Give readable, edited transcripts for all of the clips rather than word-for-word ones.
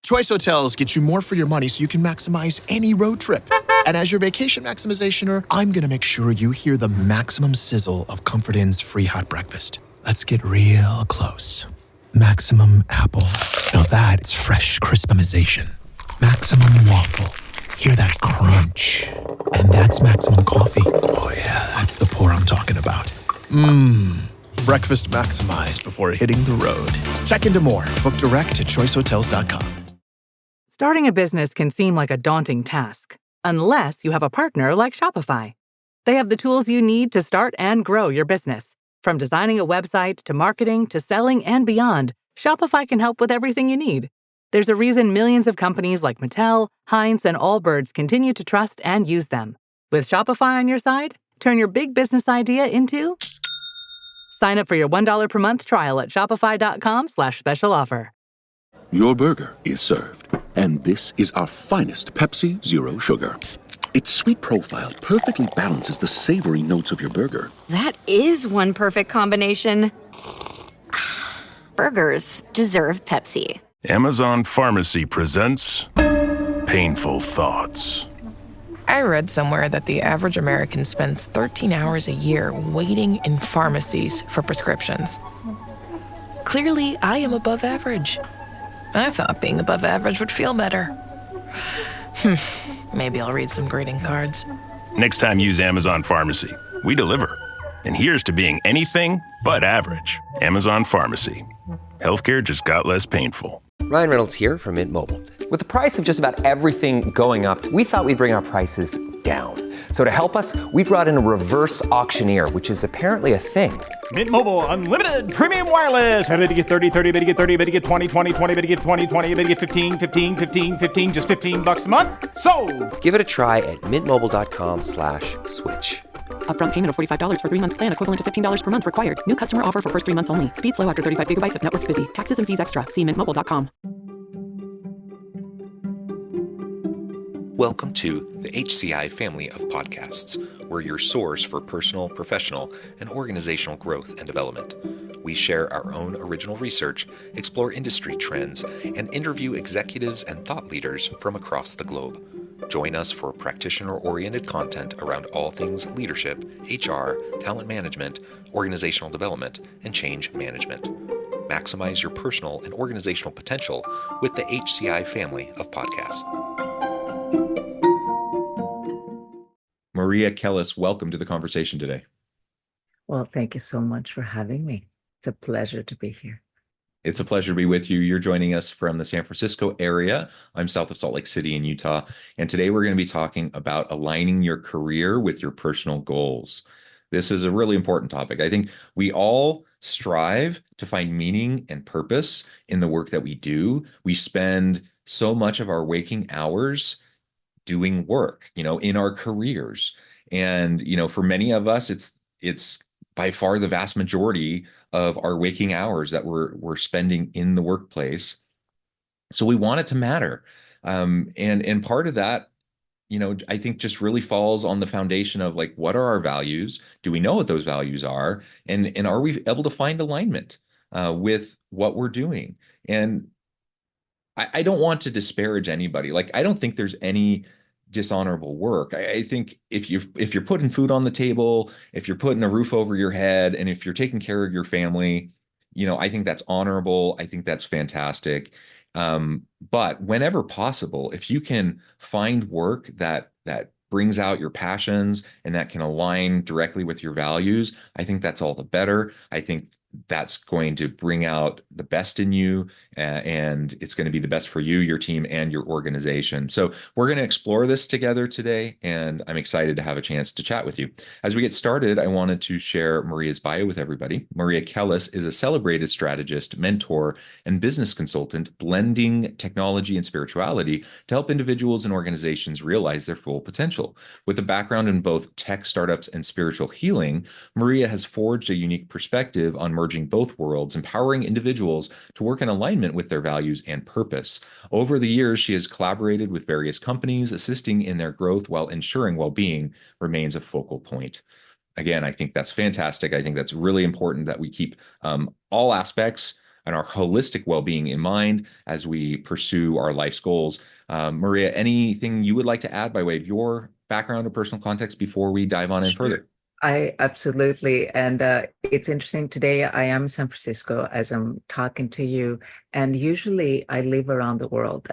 Choice Hotels get you more for your money so you can maximize any road trip. And as your vacation maximizationer, I'm going to make sure you hear the maximum sizzle of Comfort Inn's free hot breakfast. Let's get real close. Maximum apple. Now that's fresh crispimization. Maximum waffle. Hear that crunch. And that's maximum coffee. Oh yeah, that's the pour I'm talking about. Breakfast maximized before hitting the road. Check into more. Book direct at choicehotels.com. Starting a business can seem like a daunting task, unless you have a partner like Shopify. They have the tools you need to start and grow your business. From designing a website to marketing to selling and beyond, Shopify can help with everything you need. There's a reason millions of companies like Mattel, Heinz, and Allbirds continue to trust and use them. With Shopify on your side, turn your big business idea into... Sign up for your $1 per month trial at shopify.com/special offer. Your burger is served, and this is our finest Pepsi Zero Sugar. Its sweet profile perfectly balances the savory notes of your burger. That is one perfect combination. Burgers deserve Pepsi. Amazon Pharmacy presents Painful Thoughts. I read somewhere that the average American spends 13 hours a year waiting in pharmacies for prescriptions. Clearly, I am above average. I thought being above average would feel better. Maybe I'll read some greeting cards. Next time, use Amazon Pharmacy. We deliver. And here's to being anything but average. Amazon Pharmacy. Healthcare just got less painful. Ryan Reynolds here from Mint Mobile. With the price of just about everything going up, we thought we'd bring our prices down. So to help us, we brought in a reverse auctioneer, which is apparently a thing. Mint Mobile Unlimited Premium Wireless. How to get 30, 30, bit to get 30, bit to get 20, 20, 20, bit to get 20, 20, bit to get 15, 15, 15, 15, just $15 a month? Sold! Give it a try at mintmobile.com/switch. Upfront payment of $45 for 3-month plan, equivalent to $15 per month required. New customer offer for first 3 months only. Speed slow after 35 gigabytes if network's busy. Taxes and fees extra. See mintmobile.com. Welcome to the HCI family of podcasts. We're your source for personal, professional, and organizational growth and development. We share our own original research, explore industry trends, and interview executives and thought leaders from across the globe. Join us for practitioner-oriented content around all things leadership, HR, talent management, organizational development, and change management. Maximize your personal and organizational potential with the HCI family of podcasts. Maria Kellis, welcome to the conversation today. Well, thank you so much for having me. It's a pleasure to be here. It's a pleasure to be with you. You're joining us from the San Francisco area. I'm south of Salt Lake City in Utah. And today we're going to be talking about aligning your career with your personal goals. This is a really important topic. I think we all strive to find meaning and purpose in the work that we do. We spend so much of our waking hours doing work, in our careers. And, for many of us, it's by far the vast majority of our waking hours that we're spending in the workplace. So we want it to matter. And part of that, I think just really falls on the foundation of what are our values? Do we know what those values are? And are we able to find alignment with what we're doing? And I don't want to disparage anybody. I don't think there's any dishonorable work. I think if you're putting food on the table, if you're putting a roof over your head, and if you're taking care of your family, I think that's honorable. I think that's fantastic. But whenever possible, if you can find work that brings out your passions and that can align directly with your values, I think that's all the better. I think that's going to bring out the best in you, and it's going to be the best for you, your team, and your organization. So we're going to explore this together today, and I'm excited to have a chance to chat with you. As we get started, I wanted to share Maria's bio with everybody. Maria Kellis is a celebrated strategist, mentor, and business consultant, blending technology and spirituality to help individuals and organizations realize their full potential. With a background in both tech startups and spiritual healing, Maria has forged a unique perspective on merging both worlds, empowering individuals to work in alignment with their values and purpose. Over the years, she has collaborated with various companies, assisting in their growth while ensuring well-being remains a focal point. Again, I think that's fantastic. I think that's really important that we keep all aspects and our holistic well-being in mind as we pursue our life's goals. Maria, anything you would like to add by way of your background or personal context before we dive on in further? I absolutely. And it's interesting. Today, I am in San Francisco as I'm talking to you. And usually I live around the world.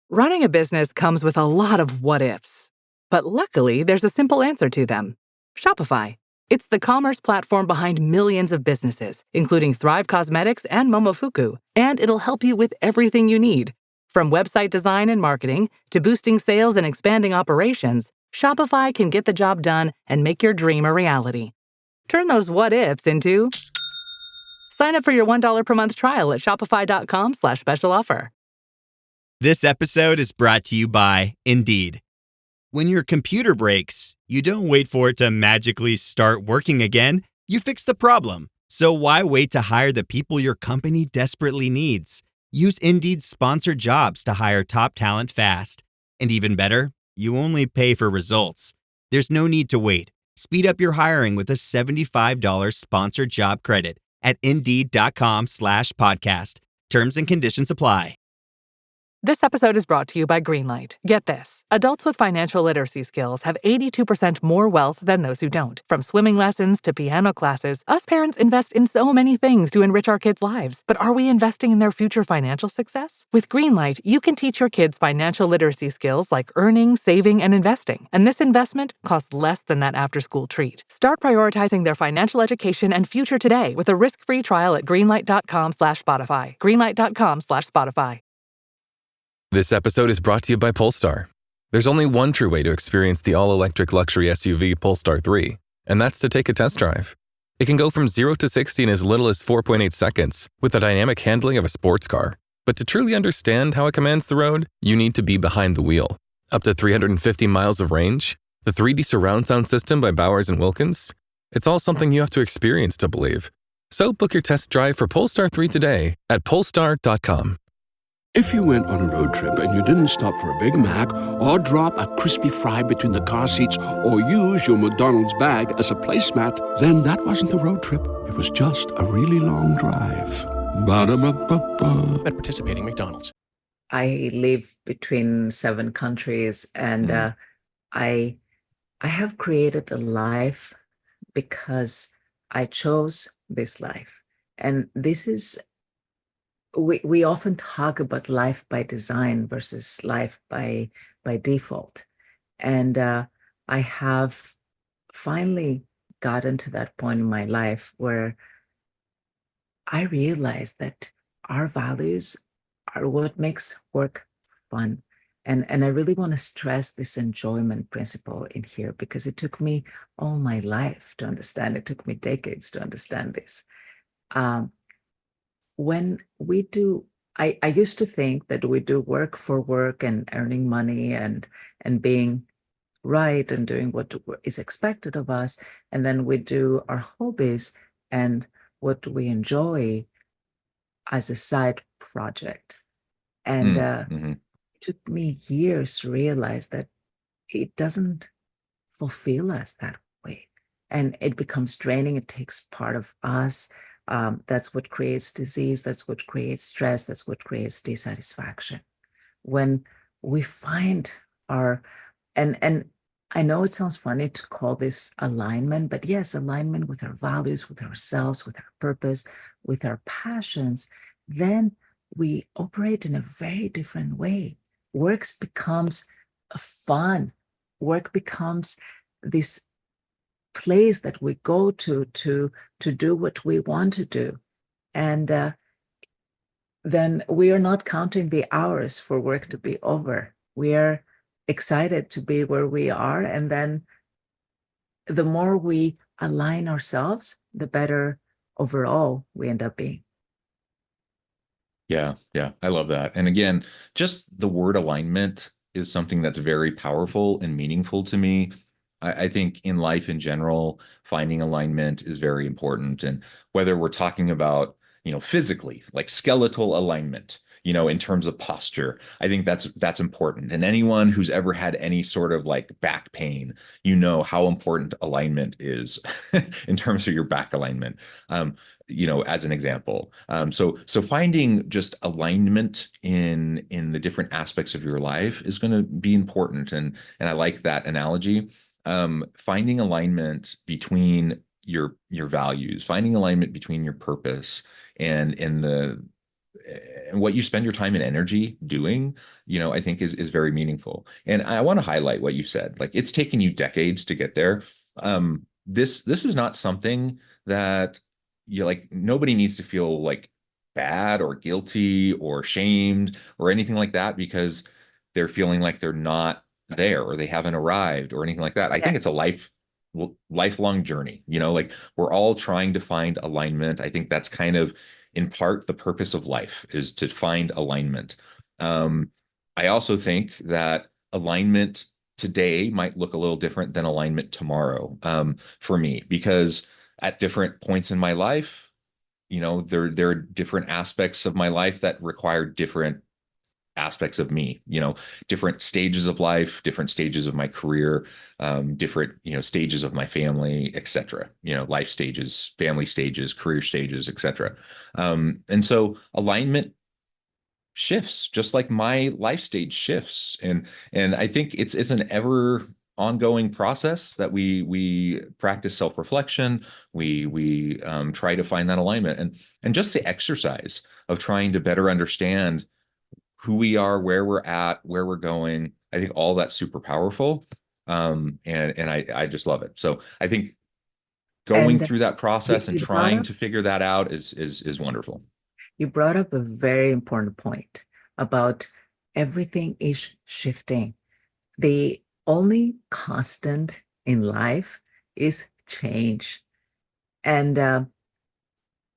Running a business comes with a lot of what ifs. But luckily, there's a simple answer to them: Shopify. It's the commerce platform behind millions of businesses, including Thrive Cosmetics and Momofuku. And it'll help you with everything you need. From website design and marketing to boosting sales and expanding operations, Shopify can get the job done and make your dream a reality. Turn those what ifs into... Sign up for your $1 per month trial at shopify.com/special offer. This episode is brought to you by Indeed. When your computer breaks, you don't wait for it to magically start working again. You fix the problem. So why wait to hire the people your company desperately needs? Use Indeed's sponsored jobs to hire top talent fast. And even better, you only pay for results. There's no need to wait. Speed up your hiring with a $75 sponsored job credit at Indeed.com/podcast. Terms and conditions apply. This episode is brought to you by Greenlight. Get this. Adults with financial literacy skills have 82% more wealth than those who don't. From swimming lessons to piano classes, us parents invest in so many things to enrich our kids' lives. But are we investing in their future financial success? With Greenlight, you can teach your kids financial literacy skills like earning, saving, and investing. And this investment costs less than that after-school treat. Start prioritizing their financial education and future today with a risk-free trial at greenlight.com/Spotify. Greenlight.com/Spotify. This episode is brought to you by Polestar. There's only one true way to experience the all-electric luxury SUV Polestar 3, and that's to take a test drive. It can go from 0 to 60 in as little as 4.8 seconds with the dynamic handling of a sports car. But to truly understand how it commands the road, you need to be behind the wheel. Up to 350 miles of range, the 3D surround sound system by Bowers & Wilkins. It's all something you have to experience to believe. So book your test drive for Polestar 3 today at polestar.com. If you went on a road trip and you didn't stop for a Big Mac or drop a crispy fry between the car seats or use your McDonald's bag as a placemat, then that wasn't a road trip. It was just a really long drive. Ba-da-ba-ba-ba. At participating McDonald's. I live between 7 countries, and I have created a life because I chose this life. And this is... We often talk about life by design versus life by default. And I have finally gotten to that point in my life where I realized that our values are what makes work fun. And I really want to stress this enjoyment principle in here because it took me all my life to understand. It took me decades to understand this. When we do, I used to think that we do work for work and earning money and being right and doing what is expected of us. And then we do our hobbies and what we enjoy as a side project. And it took me years to realize that it doesn't fulfill us that way. And it becomes draining. It takes part of us. That's what creates disease. That's what creates stress. That's what creates dissatisfaction. When we find and I know it sounds funny to call this alignment, but yes, alignment with our values, with ourselves, with our purpose, with our passions, then we operate in a very different way. Work becomes fun. Work becomes this place that we go to do what we want to do. And then we are not counting the hours for work to be over. We are excited to be where we are. And then the more we align ourselves, the better overall we end up being. Yeah, I love that. And again, just the word alignment is something that's very powerful and meaningful to me. I think in life in general, finding alignment is very important. And whether we're talking about, physically, like skeletal alignment, in terms of posture. I think that's important. And anyone who's ever had any sort of like back pain, how important alignment is in terms of your back alignment. As an example. So finding just alignment in the different aspects of your life is going to be important. And I like that analogy. Finding alignment between your values, finding alignment between your purpose and what you spend your time and energy doing, I think is very meaningful. And I want to highlight what you said. Like, it's taken you decades to get there. This is not something that nobody needs to feel like bad or guilty or shamed or anything like that because they're feeling like they're not there or they haven't arrived or anything like that. I think it's a lifelong journey. Like, we're all trying to find alignment. I think that's kind of in part the purpose of life, is to find alignment. I also think that alignment today might look a little different than alignment tomorrow, for me, because at different points in my life, there are different aspects of my life that require different aspects of me, different stages of life, different stages of my career, different, stages of my family, etc. Life stages, family stages, career stages, etc. And so alignment shifts just like my life stage shifts. And I think it's an ever ongoing process that we practice self-reflection. We try to find that alignment, and just the exercise of trying to better understand who we are, where we're at, where we're going. I think all that's super powerful. And I just love it. So I think going through that process and trying to figure that out is wonderful. You brought up a very important point about everything is shifting. The only constant in life is change. And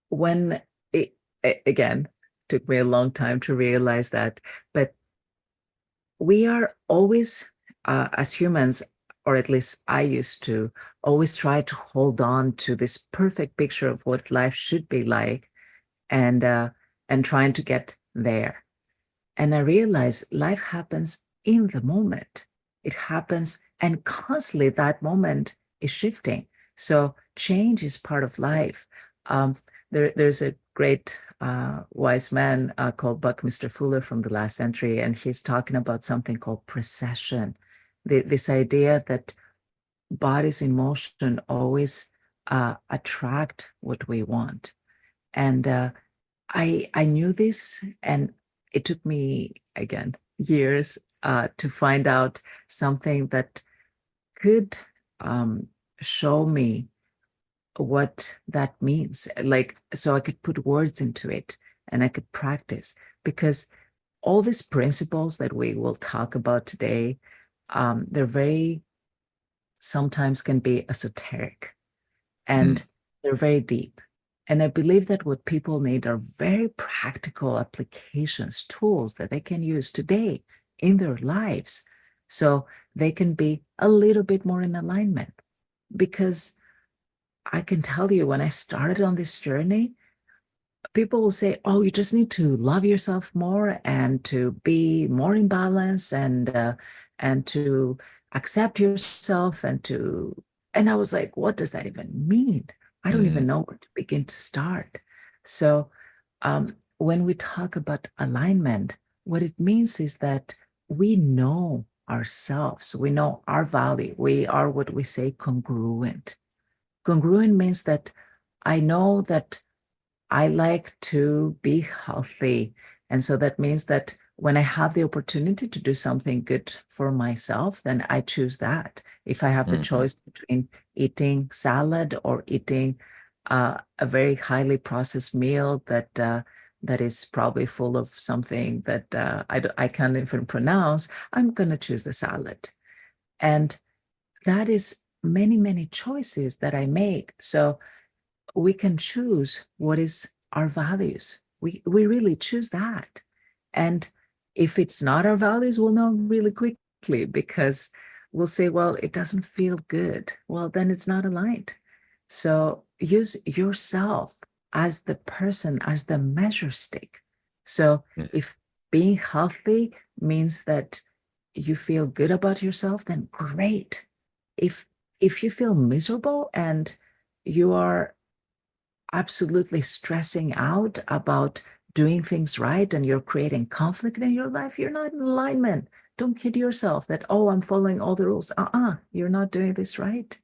when it, again, took me a long time to realize that, but we are always, as humans, or at least I used to, always try to hold on to this perfect picture of what life should be like, and trying to get there. And I realized life happens in the moment. It happens, and constantly that moment is shifting. So change is part of life. There's a great wise man called Buckminster Fuller from the last century, and he's talking about something called precession. This idea that bodies in motion always attract what we want. And I knew this, and it took me, again, years to find out something that could show me what that means. Like, so I could put words into it and I could practice, because all these principles that we will talk about today, they're very, sometimes can be esoteric, and they're very deep. And I believe that what people need are very practical applications, tools that they can use today in their lives, so they can be a little bit more in alignment. Because I can tell you, when I started on this journey, people will say, oh, you just need to love yourself more and to be more in balance, and to accept yourself, and I was like, what does that even mean? I don't even know where to begin to start. So when we talk about alignment, what it means is that we know ourselves, we know our value, we are what we say congruent. Congruent means that I know that I like to be healthy. And so that means that when I have the opportunity to do something good for myself, then I choose that. If I have the choice between eating salad or eating a very highly processed meal that is probably full of something that I can't even pronounce, I'm going to choose the salad. And that is many, many choices that I make. So we can choose what is our values. We really choose that. And if it's not our values, we'll know really quickly, because we'll say, well, it doesn't feel good. Well, then it's not aligned. So use yourself as the person, as the measure stick So if being healthy means that you feel good about yourself, then great. If you feel miserable and you are absolutely stressing out about doing things right and you're creating conflict in your life, you're not in alignment. Don't kid yourself that, oh, I'm following all the rules. You're not doing this right.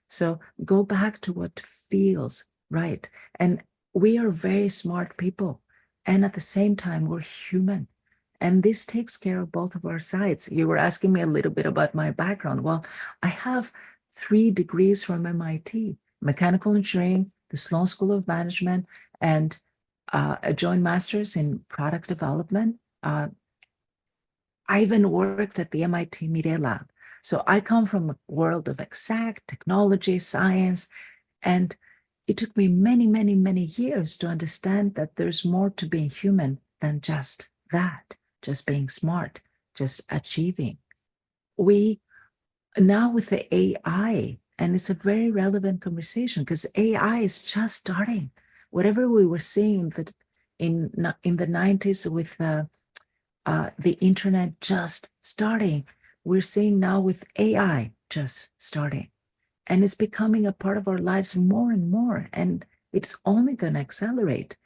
So go back to what feels right. And we are very smart people. And at the same time, we're human. And this takes care of both of our sides. You were asking me a little bit about my background. Well, I have 3 degrees from MIT, mechanical engineering, the Sloan School of Management, and a joint master's in product development. I even worked at the MIT Media Lab. So I come from a world of exact technology, science, and it took me many, many, many years to understand that there's more to being human than just that, just being smart, just achieving. We now with the AI, and it's a very relevant conversation because AI is just starting. Whatever we were seeing that in the 90s with the internet just starting, we're seeing now with AI just starting. And it's becoming a part of our lives more and more. And it's only going to accelerate.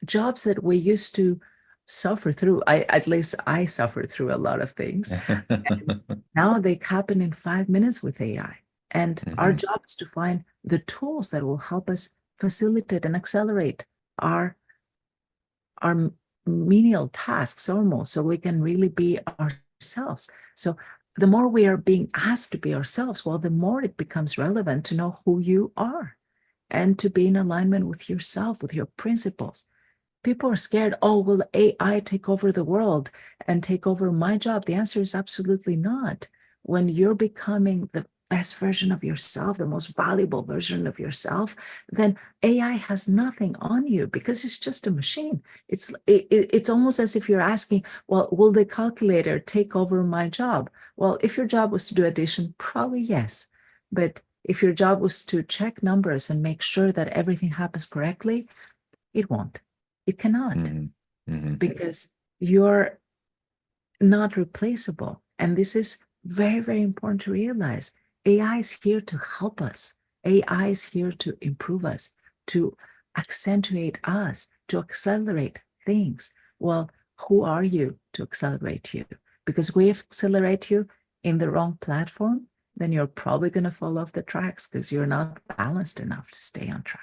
Jobs that we used to suffer through, at least I suffered through a lot of things. Now they happen in 5 minutes with AI. And our job is to find the tools that will help us facilitate and accelerate our menial tasks almost, so we can really be ourselves. So the more we are being asked to be ourselves, well, the more it becomes relevant to know who you are and to be in alignment with yourself, with your principles. People are scared, oh, will AI take over the world and take over my job? The answer is absolutely not. When you're becoming the best version of yourself, the most valuable version of yourself, then AI has nothing on you because it's just a machine. It's almost as if you're asking, well, will the calculator take over my job? Well, if your job was to do addition, probably yes. But if your job was to check numbers and make sure that everything happens correctly, it won't. It cannot, because you're not replaceable. And this is very, very important to realize. AI is here to help us. AI is here to improve us, to accentuate us, to accelerate things. Well, who are you to accelerate you? Because we accelerate you in the wrong platform, then you're probably going to fall off the tracks because you're not balanced enough to stay on track.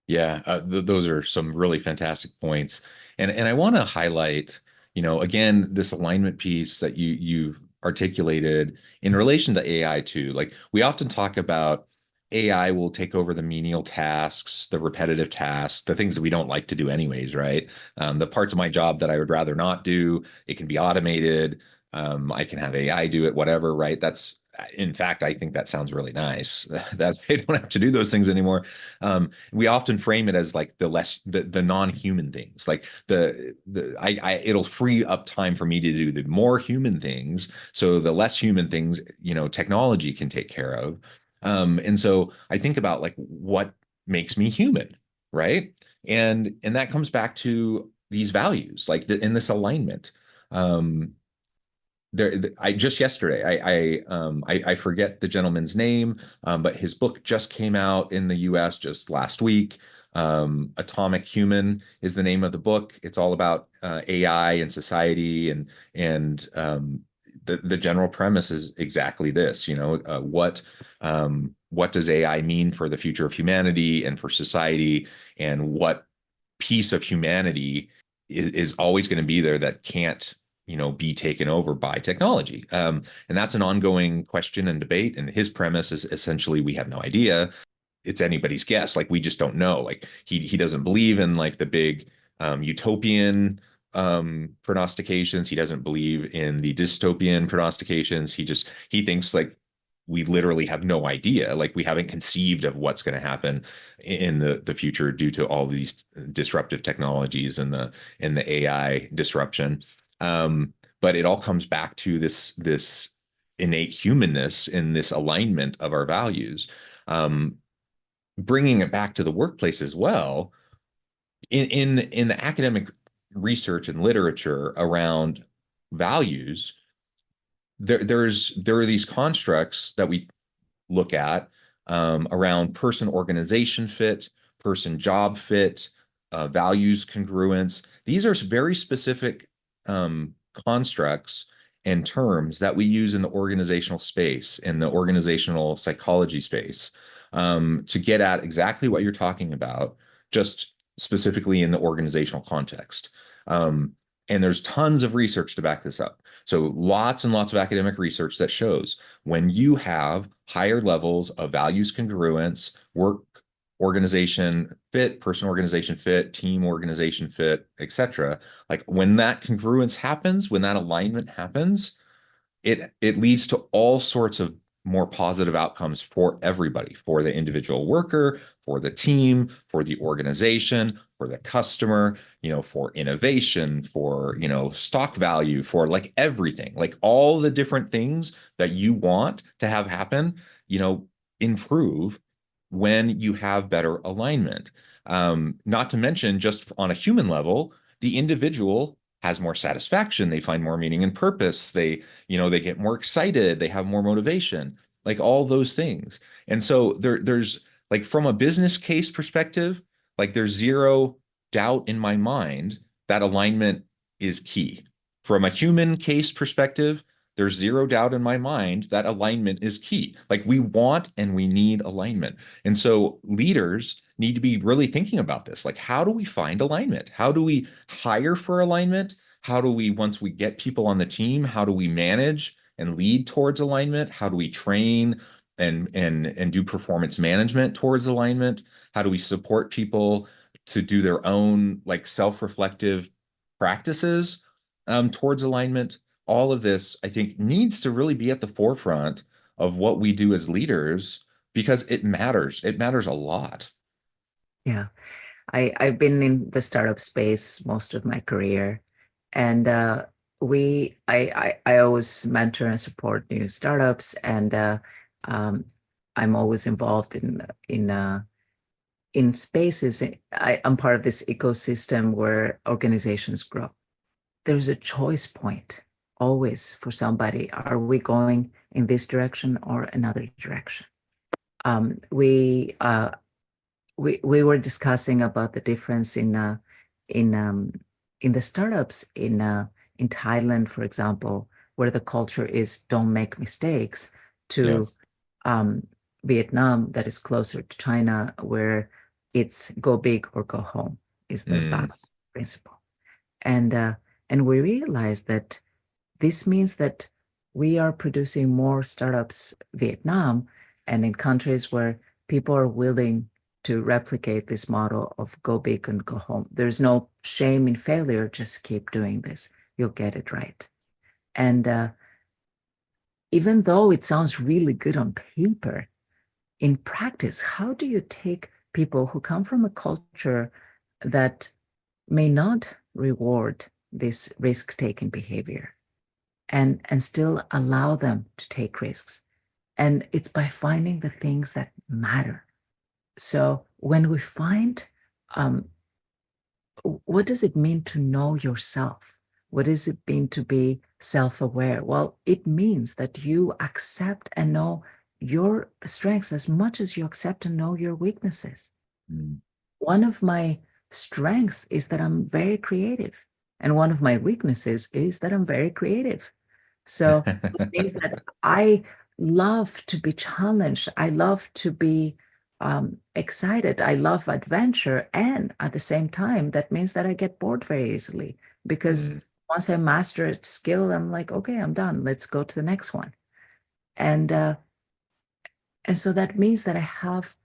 Yeah, those are some really fantastic points. And I want to highlight, again, this alignment piece that you've articulated in relation to AI too. Like we often talk about AI will take over the menial tasks, the repetitive tasks, the things that we don't like to do anyways, right? The parts of my job that I would rather not do, it can be automated. I can have AI do it, whatever, right? In fact, I think that sounds really nice that they don't have to do those things anymore. We often frame it as like the non-human things, like it'll free up time for me to do the more human things. So the less human things, technology can take care of. And so I think about like what makes me human, right? And that comes back to these values, like in this alignment. I just yesterday, I forget the gentleman's name, but his book just came out in the US just last week. Atomic Human is the name of the book. It's all about AI and society, and the general premise is exactly this. What does AI mean for the future of humanity and for society, and what piece of humanity is always going to be there that can't be taken over by technology. And that's an ongoing question and debate. And his premise is essentially we have no idea. It's anybody's guess. Like we just don't know. Like he doesn't believe in like the big utopian prognostications. He doesn't believe in the dystopian prognostications. He thinks like we literally have no idea. Like we haven't conceived of what's going to happen in the future due to all these disruptive technologies and the AI disruption. But it all comes back to this innate humanness in this alignment of our values. Bringing it back to the workplace as well. In the academic research and literature around values, there are these constructs that we look at around person organization fit, person job fit, values congruence. These are very specific constructs and terms that we use in the organizational space, in the organizational psychology space, to get at exactly what you're talking about, just specifically in the organizational context. And there's tons of research to back this up. So lots and lots of academic research that shows when you have higher levels of values congruence, work organization fit, person organization fit, team organization fit, etc. Like when that congruence happens, when that alignment happens, it leads to all sorts of more positive outcomes for everybody, for the individual worker, for the team, for the organization, for the customer, for innovation, for, stock value, for like everything, like all the different things that you want to have happen, improve when you have better alignment. Not to mention, just on a human level, the individual has more satisfaction, they find more meaning and purpose, they get more excited, they have more motivation, like all those things. And so there's like, from a business case perspective, like there's zero doubt in my mind that alignment is key. From a human case perspective, there's zero doubt in my mind that alignment is key. Like we want and we need alignment. And so leaders need to be really thinking about this. Like, how do we find alignment? How do we hire for alignment? How do we, once we get people on the team, how do we manage and lead towards alignment? How do we train and do performance management towards alignment? How do we support people to do their own like self-reflective practices towards alignment? All of this, I think, needs to really be at the forefront of what we do as leaders because it matters. It matters a lot. Yeah. I've been in the startup space most of my career, and I always mentor and support new startups, and I'm always involved in spaces. I'm part of this ecosystem where organizations grow. There's a choice point always for somebody. Are we going in this direction or another direction? We were discussing about the difference in the startups in Thailand, for example, where the culture is don't make mistakes, to Vietnam, that is closer to China, where it's go big or go home is the battle principle. And we realized that this means that we are producing more startups Vietnam and in countries where people are willing to replicate this model of go big and go home. There's no shame in failure, just keep doing this. You'll get it right. And even though it sounds really good on paper, in practice, how do you take people who come from a culture that may not reward this risk-taking behavior and still allow them to take risks? And it's by finding the things that matter. So when we find, what does it mean to know yourself? What does it mean to be self-aware? Well, it means that you accept and know your strengths as much as you accept and know your weaknesses. One of my strengths is that I'm very creative. And one of my weaknesses is that I'm very creative. So it means that I love to be challenged. I love to be excited. I love adventure. And at the same time, that means that I get bored very easily because once I master a skill, I'm like, okay, I'm done. Let's go to the next one. And so that means that I have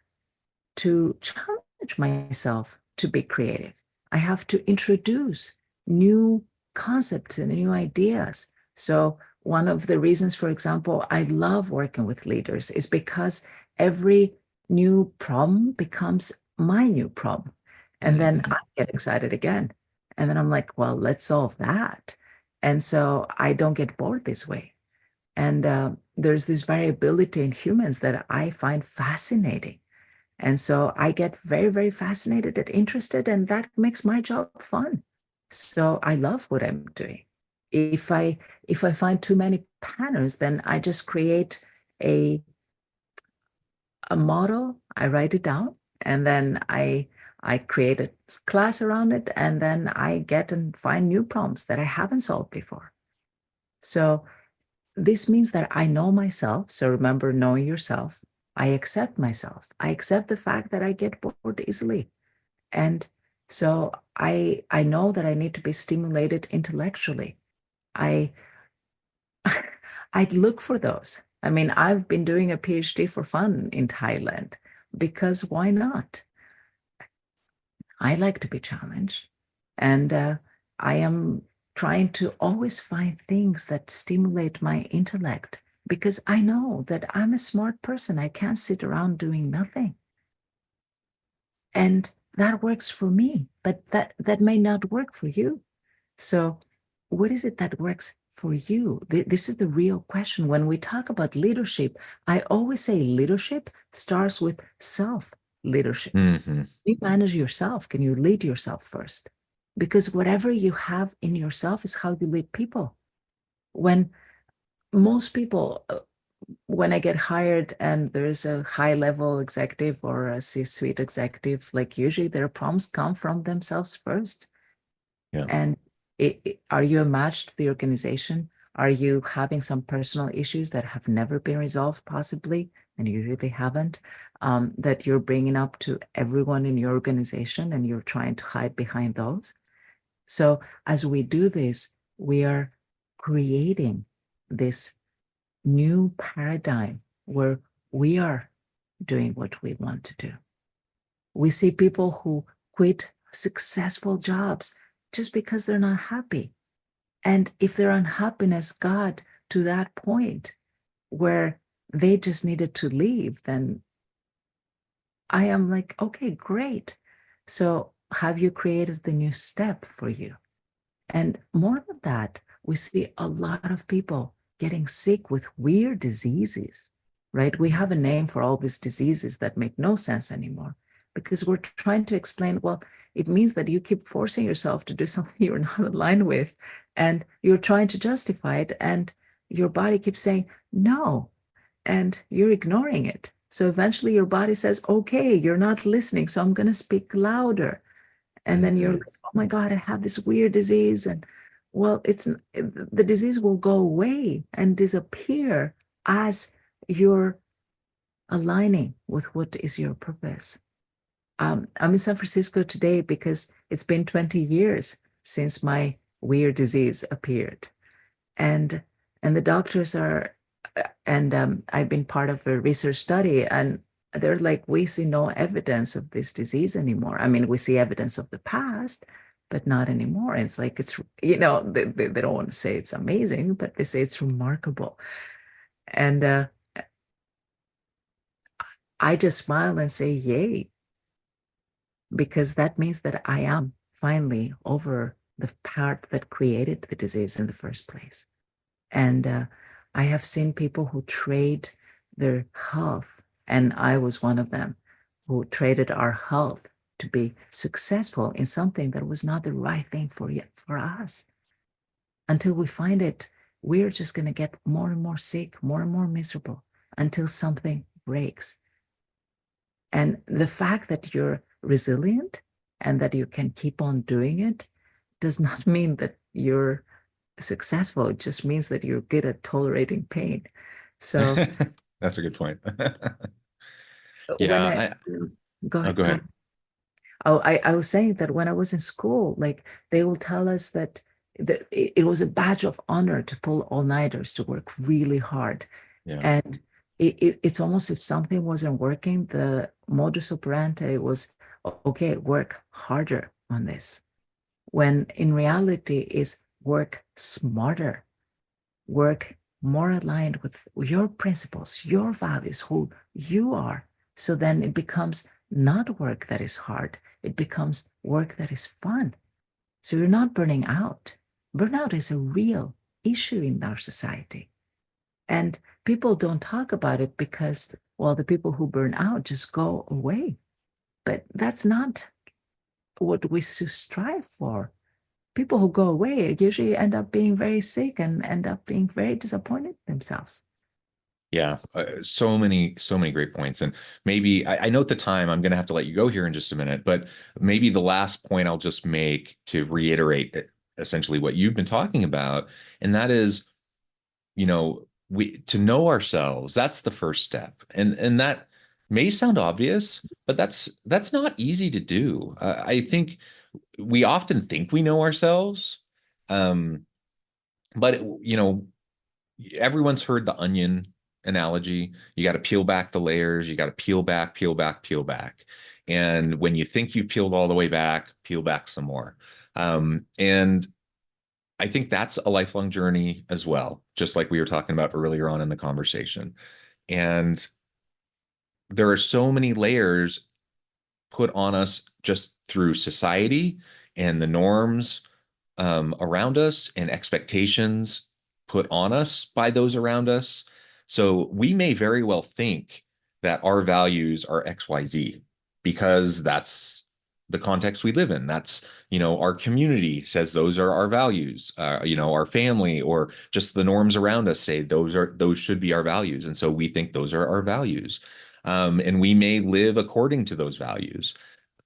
to challenge myself to be creative. I have to introduce new concepts and new ideas. So one of the reasons, for example, I love working with leaders is because every new problem becomes my new problem. And then I get excited again. And then I'm like, well, let's solve that. And so I don't get bored this way. And there's this variability in humans that I find fascinating. And so I get very, very fascinated and interested, and that makes my job fun. So I love what I'm doing. If I find too many patterns, then I just create a model, I write it down, and then I create a class around it, and then I get and find new problems that I haven't solved before. So this means that I know myself. So remember, knowing yourself. I accept myself. I accept the fact that I get bored easily. And so I know that I need to be stimulated intellectually. I I'd look for those. I mean, I've been doing a PhD for fun in Thailand because why not? I like to be challenged. And I am trying to always find things that stimulate my intellect because I know that I'm a smart person. I can't sit around doing nothing. And that works for me, but that may not work for you. So what is it that works for you? This is the real question. When we talk about leadership, I always say leadership starts with self-leadership. You manage yourself. Can you lead yourself first? Because whatever you have in yourself is how you lead people. When most people, when I get hired and there's a high-level executive or a C-suite executive, like usually their problems come from themselves first. Yeah. And are you a match to the organization? Are you having some personal issues that have never been resolved, possibly, and you really haven't, that you're bringing up to everyone in your organization and you're trying to hide behind those? So as we do this, we are creating this new paradigm where we are doing what we want to do. We see people who quit successful jobs just because they're not happy. And if their unhappiness got to that point where they just needed to leave, then I am like, okay, great. So have you created the new step for you? And more than that, we see a lot of people getting sick with weird diseases, right? We have a name for all these diseases that make no sense anymore because we're trying to explain, well, it means that you keep forcing yourself to do something you're not aligned with, and you're trying to justify it, and your body keeps saying no, and you're ignoring it. So eventually your body says, okay, you're not listening, so I'm going to speak louder. And then you're like, oh my God, I have this weird disease. And well, the disease will go away and disappear as you're aligning with what is your purpose. I'm in San Francisco today because it's been 20 years since my weird disease appeared. And the doctors are, and I've been part of a research study, and they're like, we see no evidence of this disease anymore. I mean, we see evidence of the past, but not anymore. And it's like, they don't want to say it's amazing, but they say it's remarkable. And I just smile and say, yay, because that means that I am finally over the part that created the disease in the first place. And I have seen people who trade their health, and I was one of them, who traded our health to be successful in something that was not the right thing for us. Until we find it, we're just going to get more and more sick, more and more miserable, until something breaks. And the fact that you're resilient and that you can keep on doing it does not mean that you're successful. It just means that you're good at tolerating pain. So that's a good point. Go ahead. Go ahead. Oh, I was saying that when I was in school, like they will tell us that it was a badge of honor to pull all-nighters, to work really hard. Yeah. And it's almost if something wasn't working, the modus operandi was, okay, work harder on this. When in reality is work smarter, work more aligned with your principles, your values, who you are. So then it becomes not work that is hard, it becomes work that is fun. So you're not burning out. Burnout is a real issue in our society. And people don't talk about it because, well, the people who burn out just go away. But that's not what we should strive for. people who go away usually end up being very sick and end up being very disappointed themselves. Yeah, so many great points. And maybe I note the time. I'm going to have to let you go here in just a minute, but maybe the last point I'll just make to reiterate essentially what you've been talking about, and that is, we to know ourselves. That's the first step, and that may sound obvious, but that's not easy to do. I think we often think we know ourselves, um, but everyone's heard the onion analogy. You got to peel back the layers. You got to peel back, peel back, peel back. And when you think you've peeled all the way back, peel back some more. And I think that's a lifelong journey as well, just like we were talking about earlier on in the conversation. And there are so many layers put on us just through society and the norms around us and expectations put on us by those around us. So we may very well think that our values are XYZ because that's the context we live in. That's, our community says those are our values. Our family or just the norms around us say those should be our values. And so we think those are our values. And we may live according to those values.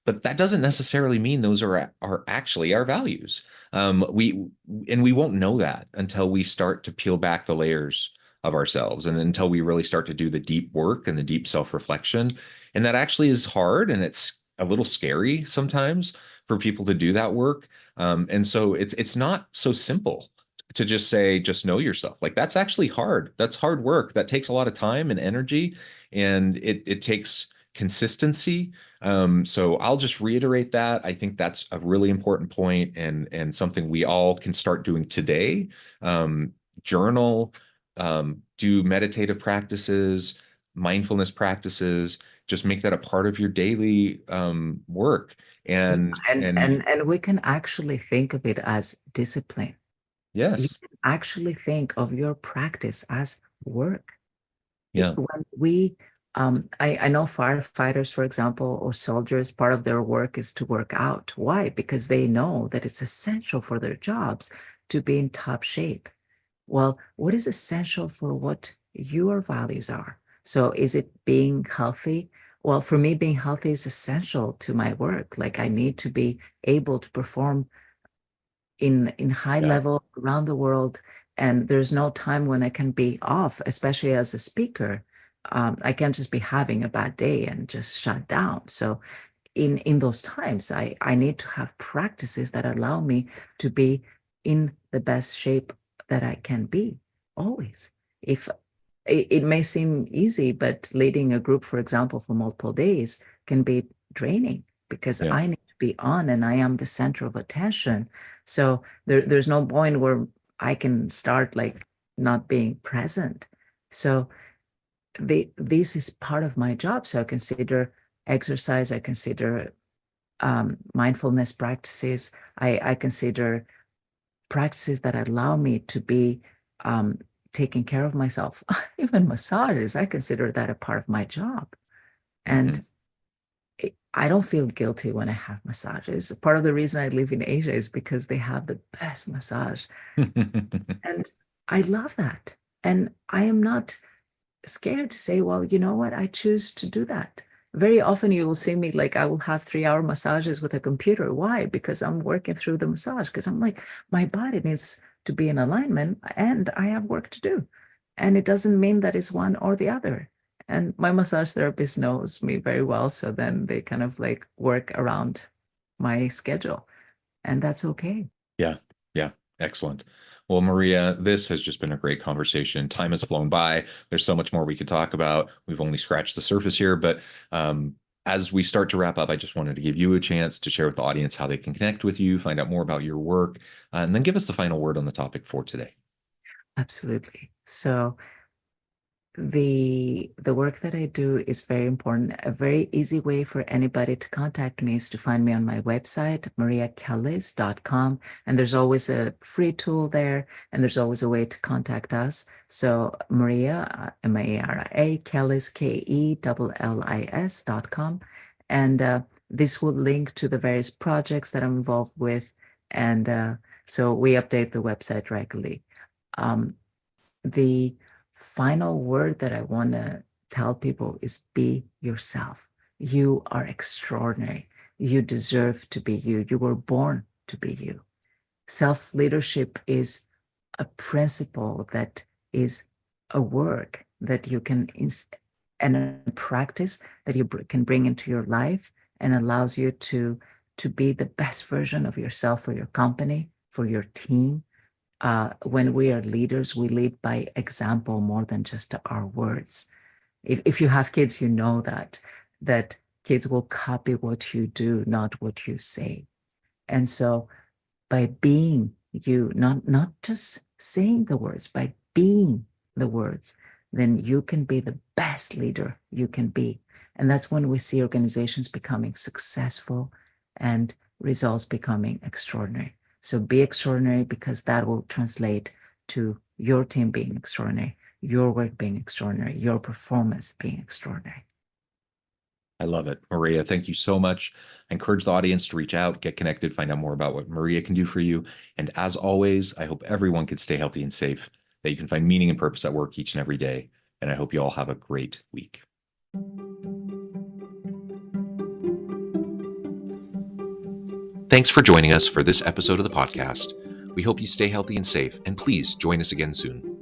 But that doesn't necessarily mean those are actually our values. We won't know that until we start to peel back the layers of ourselves and until we really start to do the deep work and the deep self-reflection. And that actually is hard and it's a little scary sometimes for people to do that work. And so it's not so simple to just say, just know yourself. Like that's actually hard. That's hard work. That takes a lot of time and energy, and it takes consistency. So I'll just reiterate that. I think that's a really important point and something we all can start doing today. Journal, do meditative practices, mindfulness practices, just make that a part of your daily work. And we can actually think of it as discipline. Yes. You can actually think of your practice as work. Yeah. When we I know firefighters, for example, or soldiers, part of their work is to work out. Why? Because they know that it's essential for their jobs to be in top shape. Well, what is essential for what your values are? So is it being healthy? Well, for me, being healthy is essential to my work. Like I need to be able to perform in high level around the world. And there's no time when I can be off, especially as a speaker. I can't just be having a bad day and just shut down. So in those times, I need to have practices that allow me to be in the best shape that I can be always. If it may seem easy, but leading a group, for example, for multiple days can be draining because I need to be on and I am the center of attention. So there's no point where I can start like not being present. So this is part of my job. So I consider exercise, I consider mindfulness practices, I consider practices that allow me to be taking care of myself. Even massages, I consider that a part of my job. And I don't feel guilty when I have massages. Part of the reason I live in Asia is because they have the best massage. And I love that. And I am not scared to say, well, you know what? I choose to do that. Very often you will see me like I will have 3-hour massages with a computer. Why? Because I'm working through the massage. Because I'm like, my body needs to be in alignment and I have work to do. And it doesn't mean that it's one or the other. And my massage therapist knows me very well. So then they kind of like work around my schedule. And that's okay. Yeah. Yeah. Excellent. Well, Maria, this has just been a great conversation. Time has flown by. There's so much more we could talk about. We've only scratched the surface here, but as we start to wrap up, I just wanted to give you a chance to share with the audience how they can connect with you, find out more about your work, and then give us the final word on the topic for today. Absolutely. So the work that I do is very important. A very easy way for anybody to contact me is to find me on my website, mariakellis.com. And there's always a free tool there, and there's always a way to contact us. So Maria, M-A-R-I-A, Kellis, Kellis.com. And this will link to the various projects that I'm involved with. And so we update the website regularly. The final word that I want to tell people is be yourself. You are extraordinary. You deserve to be you. You were born to be you. Self-leadership is a principle that is a work that you can and a practice that you can bring into your life and allows you to be the best version of yourself for your company, for your team. When we are leaders, we lead by example more than just our words. If you have kids, you know that kids will copy what you do, not what you say. And so by being you, not just saying the words, by being the words, then you can be the best leader you can be. And that's when we see organizations becoming successful and results becoming extraordinary. So be extraordinary, because that will translate to your team being extraordinary, your work being extraordinary, your performance being extraordinary. I love it. Maria, thank you so much. I encourage the audience to reach out, get connected, find out more about what Maria can do for you. And as always, I hope everyone can stay healthy and safe, that you can find meaning and purpose at work each and every day. And I hope you all have a great week. Thanks for joining us for this episode of the podcast. We hope you stay healthy and safe, and please join us again soon.